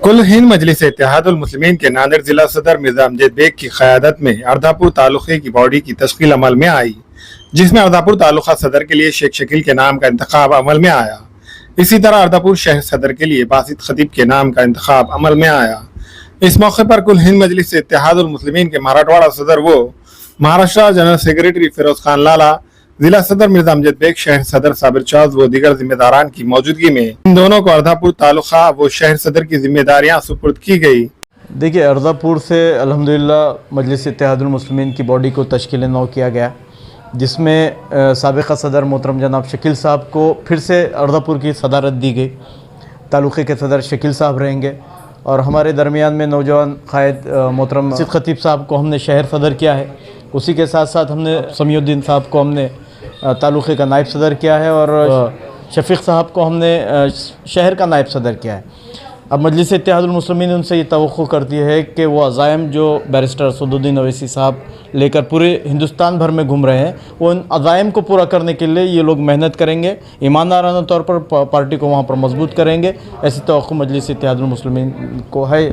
कुल हिंद मजलिस इत्तेहादुल मुस्लिमीन के नांदेड़ जिला सदर मिर्जा अमजद बेग की क़यादत में अर्दापुर तालुक़े की बॉडी की तश्कील अमल में आई, जिसमें अर्दापुर तालुका सदर के लिए शेख शकील के नाम का इंतखाब अमल में आया। इसी तरह अर्दापुर शहर सदर के लिए बासित खतीब के नाम का इंतखाब अमल में आया। इस मौके पर कुल हिंद मजलिस इत्तेहादुल मुस्लिमीन के मराठवाड़ा सदर व महाराष्ट्र जनरल सेक्रेटरी फिरोज खान लाला, जिला सदर मिर्जा अमजद बेग, शहर सदर साबिर चौध व दीगर जिम्मेदारान की मौजूदगी में इन दोनों को अर्दापुर तालुका व शहर सदर की जिम्मेदारियां सुपुर्द की गई। देखिए, अर्दापुर से अल्हम्दुलिल्लाह मजलिस इत्तेहादुल मुस्लिमीन की बॉडी को तश्कील नौ किया गया, जिसमें साबिक़ा सदर मोहतरम जनाब शकील साहब को फिर से अर्दापुर की सदारत दी गई। तालुक़े के सदर शकील साहब रहेंगे और हमारे दरमियान में नौजवान क़ायद मोहतरम सिद्द खतीब साहब को हमने शहर सदर किया है। उसी के साथ साथ हमने समीउद्दीन साहब को हमने तालुक़े का नायब सदर किया है और शफ़ीक़ साहब को हमने शहर का नायब सदर किया है। अब मजलिस इत्तेहादुल मुस्लिमीन उनसे ये तवक्को करती है कि वो अज़ाइम जो बैरिस्टर असदुद्दीन अवैसी साहब लेकर पूरे हिंदुस्तान भर में घूम रहे हैं, वो उन अज़ाइम को पूरा करने के लिए ये लोग मेहनत करेंगे, ईमानदाराना तौर पर पार्टी को वहाँ पर मजबूत करेंगे। ऐसी तवक्को मजलिस इत्तेहादुल मुस्लिमीन को है।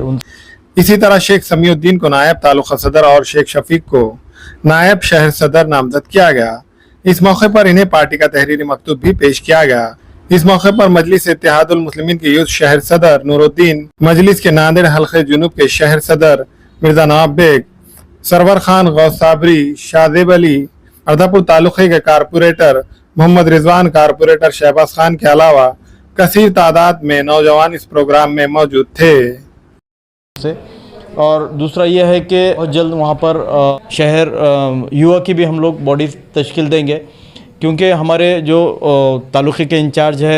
इसी तरह शेख समीउद्दीन को नायब तालुका सदर और शेख शफीक को नायब शहर सदर नामजद किया गया। इस मौके पर इन्हें पार्टी का तहरीरी मकतूब भी पेश किया गया। इस मौके पर मजलिस इत्तेहादुल मुस्लिमीन के यूथ शहर सदर नूरुद्दीन, मजलिस के नांदेड़ हल्के जुनूब के शहर सदर मिर्जा नवाब बेग, सरवर खान गौस साबरी, शादेब अली, अर्दापुर तालुक़े के कारपोरेटर मोहम्मद रिजवान, कारपोरेटर शहबाज खान के अलावा कसीर तादाद में नौजवान इस प्रोग्राम में मौजूद थे। और दूसरा यह है कि जल्द वहाँ पर शहर युवा की भी हम लोग बॉडी तश्कील देंगे, क्योंकि हमारे जो तालुक़े के इंचार्ज है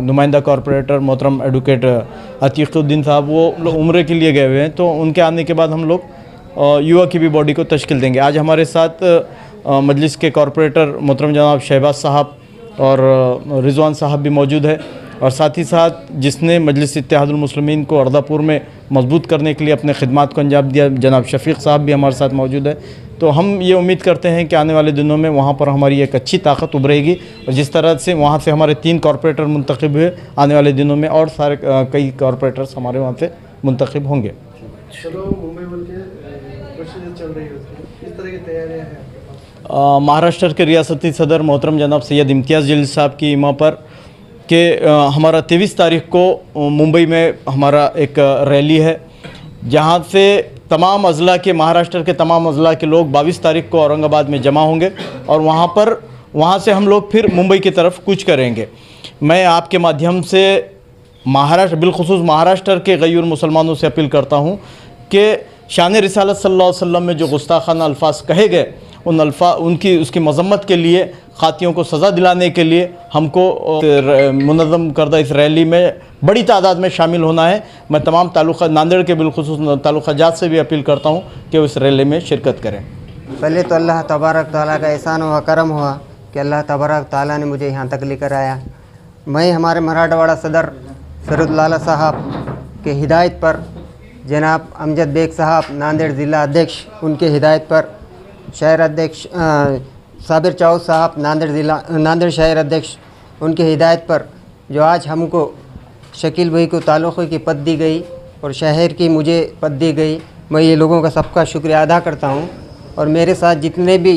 नुमाइंदा कॉरपोरेटर मोहतरम एडवोकेट अतीक़ुद्दीन साहब, वो उम्रे के लिए गए हुए हैं, तो उनके आने के बाद हम लोग युवा की भी बॉडी को तश्कील देंगे। आज हमारे साथ मजलिस के कॉरपोरेटर मोहतरम जनाब शहबाज साहब और रिजवान साहब भी मौजूद है, और साथ ही साथ जिसने मजलिस इत्तेहादुल मुस्लिमीन को अर्दापुर में मजबूत करने के लिए अपने खिदमात को अंजाम दिया, जनाब शफ़ीक़ साहब भी हमारे साथ मौजूद है। तो हम ये उम्मीद करते हैं कि आने वाले दिनों में वहाँ पर हमारी एक अच्छी ताकत उभरेगी, और जिस तरह से वहाँ से हमारे 3 कॉरपोरेटर मुंतखब हुए, आने वाले दिनों में और सारे कई कॉरपोरेटर्स हमारे वहाँ से मुंतखब होंगे। महाराष्ट्र के रियासती सदर मोहतरम जनाब सैयद इम्तियाज़ जलील साहब की इमा पर कि हमारा 23 तारीख को मुंबई में हमारा एक रैली है, जहां से तमाम अज़ला के, महाराष्ट्र के तमाम अज़ला के लोग 22 तारीख को औरंगाबाद में जमा होंगे और वहां से हम लोग फिर मुंबई की तरफ कूच करेंगे। मैं आपके माध्यम से बिलखुसूस महाराष्ट्र के गैर मुसलमानों से अपील करता हूं कि शान रिसालत सल्लल्लाहु अलैहि वसल्लम में जो गुस्ताखाना अल्फाज कहे गए, उसकी मजम्मत के लिए, खातियों को सज़ा दिलाने के लिए हमको मुनज़्ज़म करदा इस रैली में बड़ी तादाद में शामिल होना है। मैं तमाम तालुका नांदेड़ के बिलखुसूस तालुका जात से भी अपील करता हूँ कि वो इस रैली में शिरकत करें। पहले तो अल्लाह तबारक ताला का एहसान हुआ, करम हुआ कि अल्लाह तबारक ताला ने मुझे यहाँ तक लेकर आया। मैं हमारे मराठवाड़ा सदर फिरोज लाला साहब के हिदायत पर, जनाब अमजद बेग साहब नांदेड़ ज़िला अध्यक्ष, उनके हिदायत पर शहर अध्यक्ष साबिर चौध साहब नांदेड़ शहर अध्यक्ष, उनके हिदायत पर जो आज हमको शकील भाई को तालुक़े की पद दी गई और शहर की मुझे पद दी गई, मैं ये लोगों का सबका शुक्रिया अदा करता हूँ। और मेरे साथ जितने भी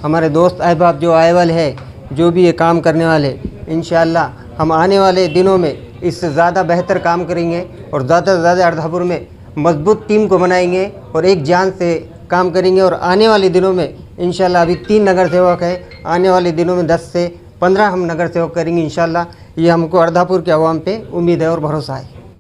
हमारे दोस्त अहबाब जो आए वाले हैं, जो भी ये काम करने वाले, इंशाअल्लाह हम आने वाले दिनों में इससे ज़्यादा बेहतर काम करेंगे और ज़्यादा से ज़्यादा अर्दापुर में मजबूत टीम को बनाएंगे और एक जान से काम करेंगे। और आने वाले दिनों में इंशाल्लाह, अभी 3 नगर सेवक है, आने वाले दिनों में 10 से 15 हम नगर सेवक करेंगे इंशाल्लाह। ये हमको अर्दापुर के अवाम पे उम्मीद है और भरोसा है।